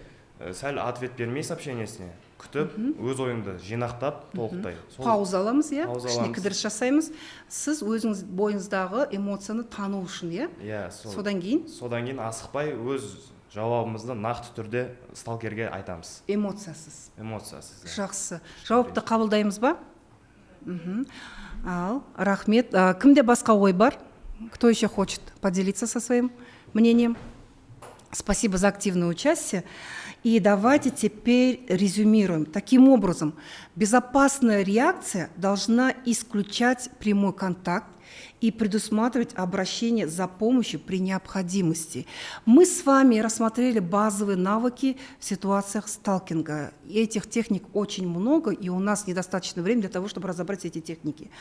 сәл ответ бермей сообщениесіне күтіп, өз ойыңды жинақтап, толықтай. Пауза аламыз, иә? Кішіне кідіріс жасаймыз. Сіз өзіңіз бойыңыздағы эмоцияны тану үшін, иә? Иә, содан кейін? Содан кейін асықпай өз жауабымызды нақты түрде сталкерге айтамыз. Эмоциясыз. Эмоциясыз. Жақсы. Жауапты қабылдаймыз ба? Ал, рахмет. Кімде басқа ой бар? Кто еще хочет поделиться со своим мнением? Спасибо за активное участие. И давайте теперь резюмируем. Таким образом, безопасная реакция должна исключать прямой контакт и предусматривать обращение за помощью при необходимости. Мы с вами рассмотрели базовые навыки в ситуациях сталкинга. И этих техник очень много, и у нас недостаточно времени для того, чтобы разобрать эти техники.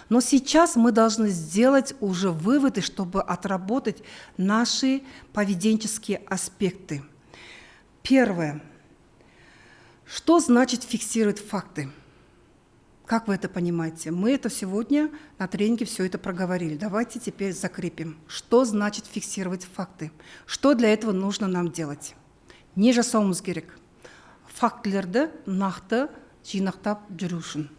Но сейчас мы должны сделать уже выводы, чтобы отработать наши поведенческие аспекты. Первое. Что значит фиксировать факты? Как вы это понимаете? Мы это сегодня на тренинге все это проговорили. Давайте теперь закрепим. Что значит фиксировать факты? Что для этого нужно нам делать? Не жасауымыз керек. Фактілерді нақты жинақтап жүру үшін.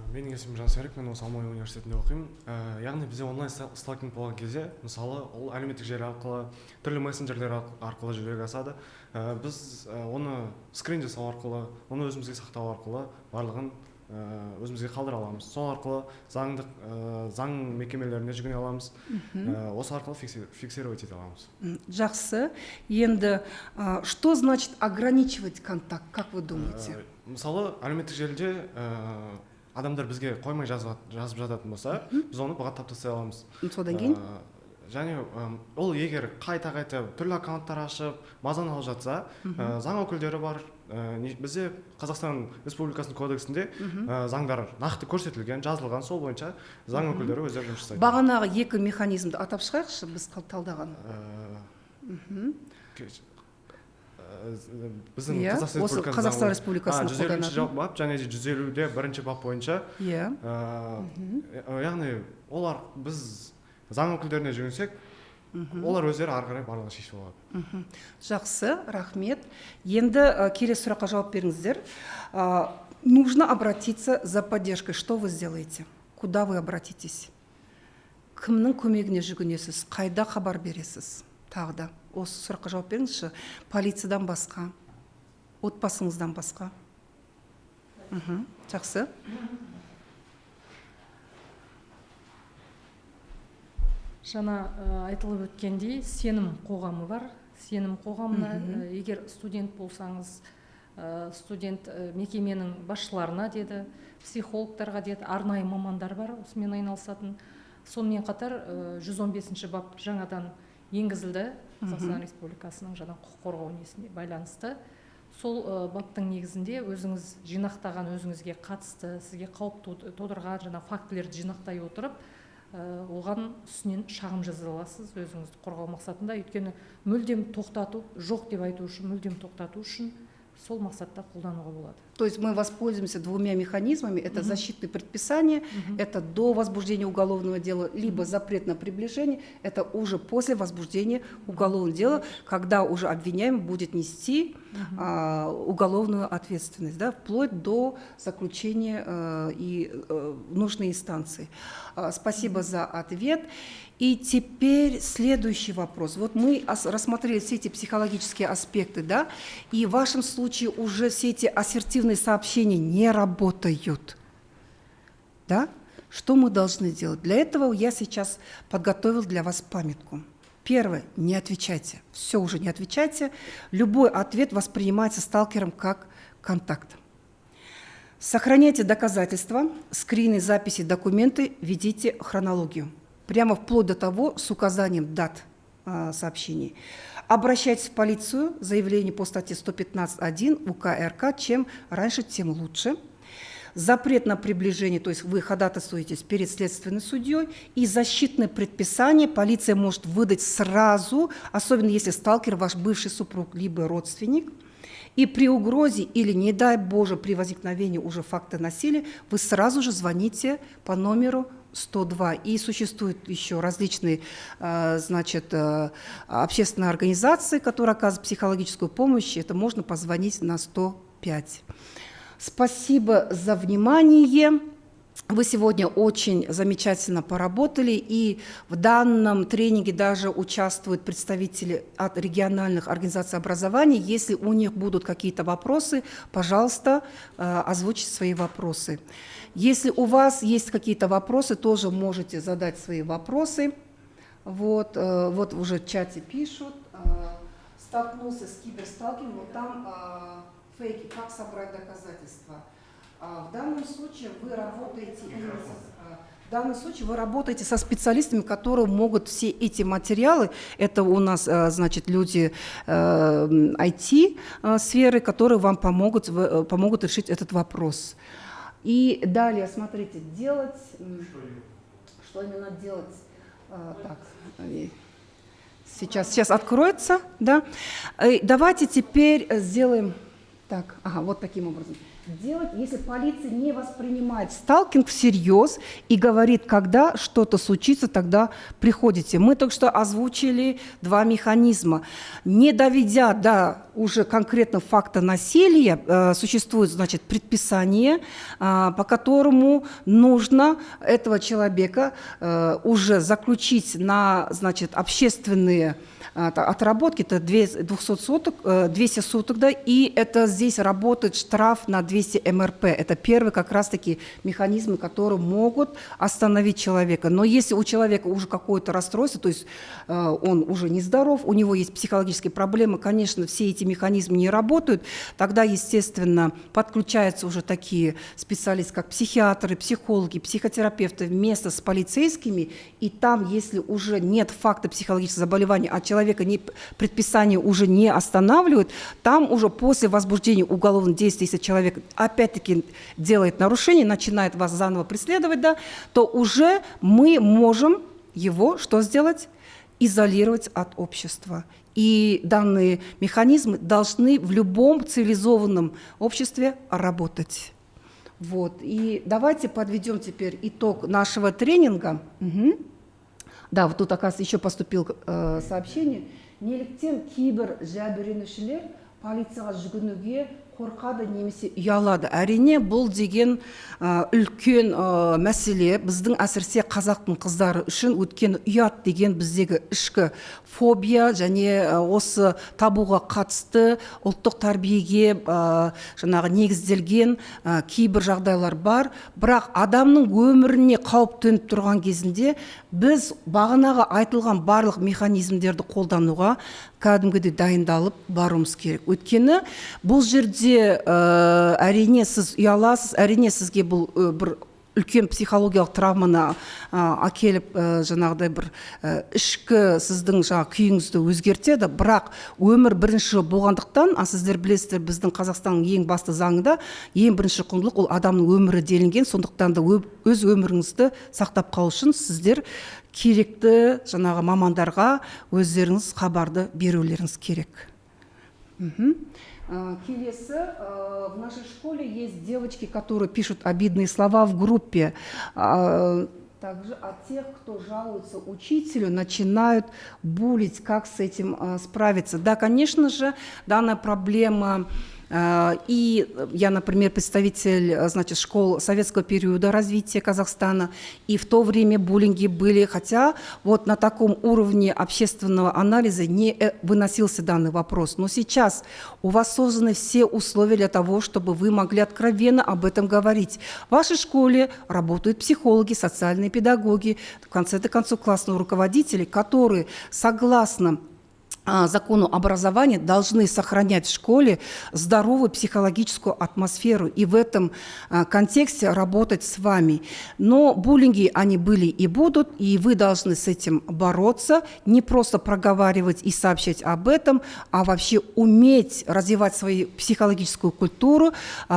Менің есімім Жансерік, мен осы Алматы университетінде оқимын. Яғни бізде онлайн сталкинг болған кезде, мысалы, ол әлеуметтік желі арқылы, түрлі мессенджерлер арқылы жүзеге асады. Біз оны скрин жасау арқылы, оны өзімізге сақтау арқылы барлығын өзімізге қалдыра аламыз. Сол арқылы заң мекемелеріне жүгіне аламыз. Осы арқылы фиксировать ете аламыз. Жақсы. Енді, что значит ограничивать контакт, как вы думаете? Мысалы, әлеуметтік желіде адамдар бізге қоймай жазып жататын болса, біз оны бұғаттап тастай аламыз. Содан кейін? Және ол егер қайта түрлі аккаунттар ашып, мазаны алып жатса, заң өкілдері бар. Бізде Қазақстан Республикасының кодексінде заңдар нақты көрсетілген, жазылған, сол бойынша заң өкілдері өздері жұмыс жасайды. Бағанағы екі механизмді атап шығайықшы, біз талдаған. Біздің Қазақстан Республикасының 150-ші бап және 150-де 1-ші бап бойынша. Яғни олар біз заң өкілдеріне жүгінсек, олар өздері ары қарай барлығын шешіп алады. Жақсы, рахмет. Енді келесі сұраққа жауап беріңіздер. Нужно обратиться за поддержкой. Что вы сделаете? Куда вы обратитесь? Кімнің көмегіне жүгінесіз? Қайда хабар бересіз? Тағы да. Осы сұраққа жауап беріңізші. Полициядан басқа, отбасыңыздан басқа. Жақсы. Жаңа айтылып өткендей, сенім қоғамы бар. Сенім қоғамына егер студент болсаңыз, студент мекеменің басшыларына деді, психологтарға деді, арнайы мамандар бар, осымен айналысатын. Сонымен қатар 115-ші бап жаңадан енгізілді Қазақстан Республикасының жаңа құқық қорғау несіне байланысты. Сол баптың негізінде өзіңіз жинақтаған, өзіңізге қатысты, сізге қауіп тудырған жаңа фактілерді жинақтай отырып, оған үстінен шағым жаза аласыз өзіңізді қорғау мақсатында. Өйткені мүлдем тоқтату, жоқ деп айту үшін, мүлдем тоқтату үшін сол мақсатта қолдануға болады. То есть мы воспользуемся двумя механизмами. Это защитные предписания, это до возбуждения уголовного дела, либо запрет на приближение, это уже после возбуждения уголовного дела, когда уже обвиняемый будет нести уголовную ответственность, да, вплоть до заключения и нужной инстанции. Спасибо за ответ. И теперь следующий вопрос. Вот мы рассмотрели все эти психологические аспекты, да, и в вашем случае уже все эти ассертивные сообщения не работают. Да? Что мы должны делать? Для этого я сейчас подготовил для вас памятку. Первое, не отвечайте. Все, уже не отвечайте. Любой ответ воспринимается сталкером как контакт. Сохраняйте доказательства, скрины, записи, документы, ведите хронологию. Прямо вплоть до того, с указанием дат сообщений. Обращайтесь в полицию, заявление по статье 115.1 УК РК, чем раньше, тем лучше. Запрет на приближение, то есть вы ходатайствуетесь перед следственным судьей, и защитное предписание полиция может выдать сразу, особенно если сталкер ваш бывший супруг либо родственник. И при угрозе или, не дай Боже, при возникновении уже факта насилия, вы сразу же звоните по номеру 102. И существуют еще различные, значит, общественные организации, которые оказывают психологическую помощь. Это можно позвонить на 105. Спасибо за внимание. Вы сегодня очень замечательно поработали, и в данном тренинге даже участвуют представители от региональных организаций образования. Если у них будут какие-то вопросы, пожалуйста, озвучьте свои вопросы. Если у вас есть какие-то вопросы, тоже можете задать свои вопросы. Вот уже в чате пишут. Столкнулся с киберсталкингом, вот там фейки, как собрать доказательства. В данном случае вы работаете со специалистами, которые могут все эти материалы, это у нас, значит, люди IT-сферы, которые вам помогут решить этот вопрос. И далее, смотрите, что именно делать? Так, сейчас откроется, да. Давайте теперь сделаем так, вот таким образом. Делать, если полиция не воспринимает сталкинг всерьез и говорит, когда что-то случится, тогда приходите. Мы только что озвучили 2 механизма. Не доведя до уже конкретного факта насилия, существует, значит, предписание, по которому нужно этого человека уже заключить на, значит, общественные отработки, это 200 суток, да, и это здесь работает штраф на 200 МРП. Это первый как раз-таки механизмы, которые могут остановить человека. Но если у человека уже какое-то расстройство, то есть он уже нездоров, у него есть психологические проблемы, конечно, все эти механизмы не работают, тогда, естественно, подключаются уже такие специалисты, как психиатры, психологи, психотерапевты вместе с полицейскими, и там, если уже нет факта психологического заболевания, а человека предписание уже не останавливают, там уже после возбуждения уголовного действия, если человек опять-таки делает нарушение, начинает вас заново преследовать, да, то уже мы можем его что сделать? Изолировать от общества. И данные механизмы должны в любом цивилизованном обществе работать. Вот. И давайте подведем теперь итог нашего тренинга. Да, вот тут, оказывается, еще поступило сообщение. Неліктен кейбір жәбірленушілер полицияға жүгінуге қорқады немесе ұялады. Әрине, бұл деген үлкен мәселе. Біздің әсіресе қазақтың қыздары үшін өткен ұят деген біздегі ішкі фобия және осы табуға қатысты ұлттық тәрбиеге жаңағы негізделген кейбір жағдайлар бар. Бірақ адамның өміріне қауіп төніп тұрған кезінде біз бағанағы айтылған барлық механизмдерді қолдануға кәдімгідей дайындалып баруымыз керек. Өйткені бұл жерде әрине сіз ұяласыз, әрине сізге бұл бір үлкен психологиялық травманы әкеліп жаңағыдай бір ішкі сіздің жаңағы күйіңізді өзгертеді, бірақ өмір бірінші болғандықтан, сіздер білесіздер, біздің Қазақстанның ең басты заңында ең бірінші құндылық ол адамның өмірі делінген, сондықтан да өз өміріңізді сақтап қалу үшін сіздер керекті жаңағы мамандарға өздеріңіз хабарды берулеріңіз керек. Келесі, в нашей школе есть девочки, которые пишут обидные слова в группе. Также от тех, кто жалуется учителю, начинают булить, как с этим справиться. Да, конечно же, данная проблема. И я, например, представитель, значит, школ советского периода развития Казахстана, и в то время буллинги были, хотя вот на таком уровне общественного анализа не выносился данный вопрос. Но сейчас у вас созданы все условия для того, чтобы вы могли откровенно об этом говорить. В вашей школе работают психологи, социальные педагоги, в конце концов классные руководители, которые согласно закону образования должны сохранять в школе здоровую психологическую атмосферу и в этом контексте работать с вами. Но буллинги, они были и будут, и вы должны с этим бороться, не просто проговаривать и сообщать об этом, а вообще уметь развивать свою психологическую культуру,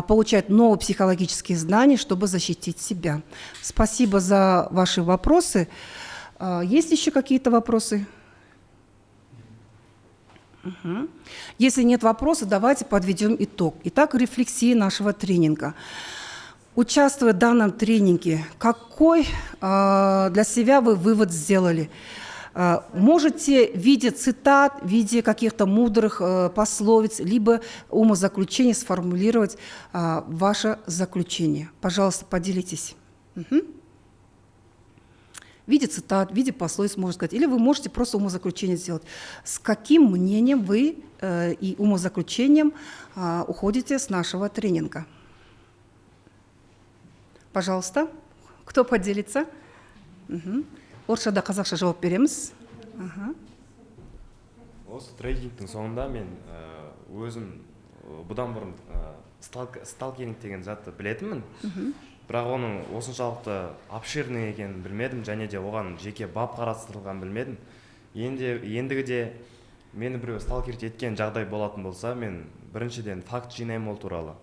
получать новые психологические знания, чтобы защитить себя. Спасибо за ваши вопросы. Есть еще какие-то вопросы? Если нет вопросов, давайте подведем итог. Итак, рефлексии нашего тренинга. Участвуя в данном тренинге, какой для себя вы вывод сделали? Можете в виде цитат, в виде каких-то мудрых пословиц, либо умозаключений сформулировать ваше заключение. Пожалуйста, поделитесь. Мгм. В виде цитат, в виде пословиц, можно сказать. Или вы можете просто умозаключение сделать. С каким мнением вы и умозаключением уходите с нашего тренинга? Пожалуйста, кто поделится? Орысшада қазақша жауап береміз. Осы тренингтің соңында мен өзім бұдан бұрын сталкинг деген затты білетінмін. Бірақ оның осыншалықты обширный екенін білмедім, және де оған жеке бап қарастырылған білмедім. Ендігіде мені біреу сталкерить еткен жағдай болатын болса, мен біріншіден факт жинаймын ол туралы.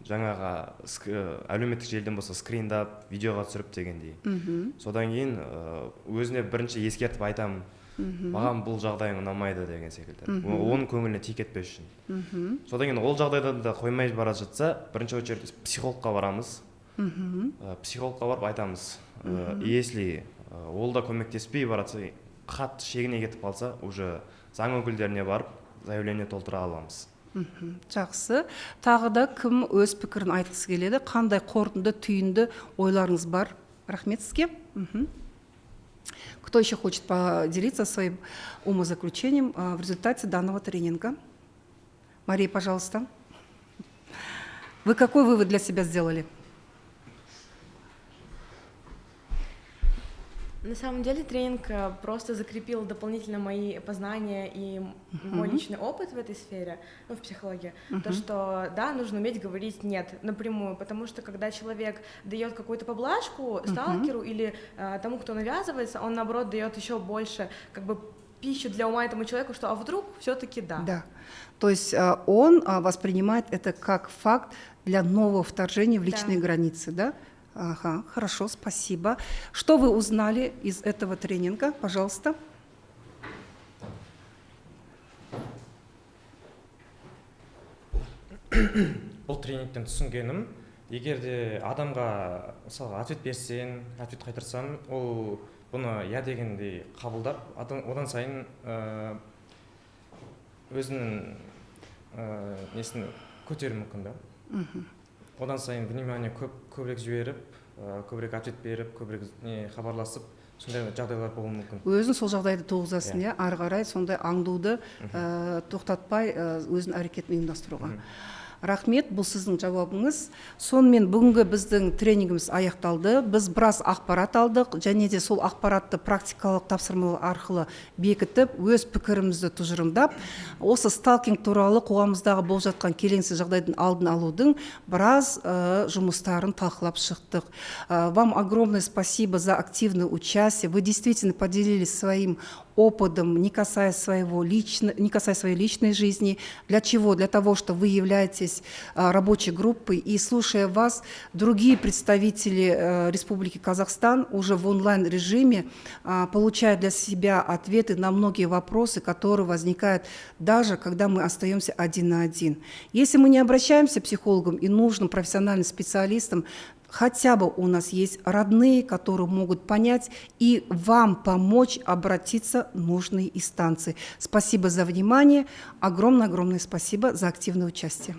Жаңаға әлеуметтік желіден болса скриндап, видеоға түсіріп дегендей. Содан кейін өзіне бірінші ескертіп айтамын, маған бұл жағдайың ұнамайды деген секілді. Оның көңіліне тиек етпес үшін. Содан кейін ол жағдайда да қоймай бара жатса, бірінші очередь психологқа барамыз. Психологқа барып айтамыз. Если ол да көмектеспей баратса, қатты шегіне кетіп қалса, уже заң өкілдеріне барып заявление толтыра аламыз. Жақсы. Тағы да кім өз пікірін айтқысы келеді? Қандай қорытынды, түйінді ойларыңыз бар? Рахмет сізге. Кто еще хочет поделиться своим умозаключением в результате данного тренинга? Мария, пожалуйста. Вы какой вывод для себя сделали? На самом деле тренинг просто закрепил дополнительно мои познания и мой личный опыт в этой сфере, в психологии. То, что да, нужно уметь говорить «нет» напрямую, потому что когда человек дает какую-то поблажку сталкеру или тому, кто навязывается, он наоборот дает еще больше пищу для ума этому человеку, что а вдруг все-таки да. Да. То есть он воспринимает это как факт для нового вторжения в личные границы, да? Ага, хорошо, спасибо. Что вы узнали из этого тренинга? Пожалуйста. Бұл тренингтен түсінгенім, егер де адамға мысалға ответ берсең, ответ қайтарсаң, ол бұны я дегендей қабылдап, одан сайын өзінің несін көтеру мүмкін да. Одан сайын внимание көбірек жіберіп, көбірек ответ беріп, көбірек хабарласып, сондай жағдайлар болуы мүмкін. Өзін сол жағдайды туғызасын, ары қарай сондай аңдуды тоқтатпай өзінің әрекетін ұйымдастыруға. Рахмет, бұл сіздің жауабыңыз. Сонымен бүгінгі біздің тренингіміз аяқталды. Біз біраз ақпарат алдық, және де сол ақпаратты практикалық тапсырмалар арқылы бекітіп, өз пікірімізді тұжырымдап, осы сталкинг туралы қоғамымыздағы болып жатқан келеңсіз жағдайдың алдын алудың біраз жұмыстарын талқылап шықтық. Вам огромное спасибо за активное участие. Вы действительно поделились своим опытом, не касаясь своей личной жизни. Для чего? Для того, что вы являетесь рабочей группой, и слушая вас, другие представители Республики Казахстан уже в онлайн-режиме получают для себя ответы на многие вопросы, которые возникают даже когда мы остаемся один на один. Если мы не обращаемся к психологам и нужным профессиональным специалистам, хотя бы у нас есть родные, которые могут понять и вам помочь обратиться в нужные инстанции. Спасибо за внимание. Огромное-огромное спасибо за активное участие.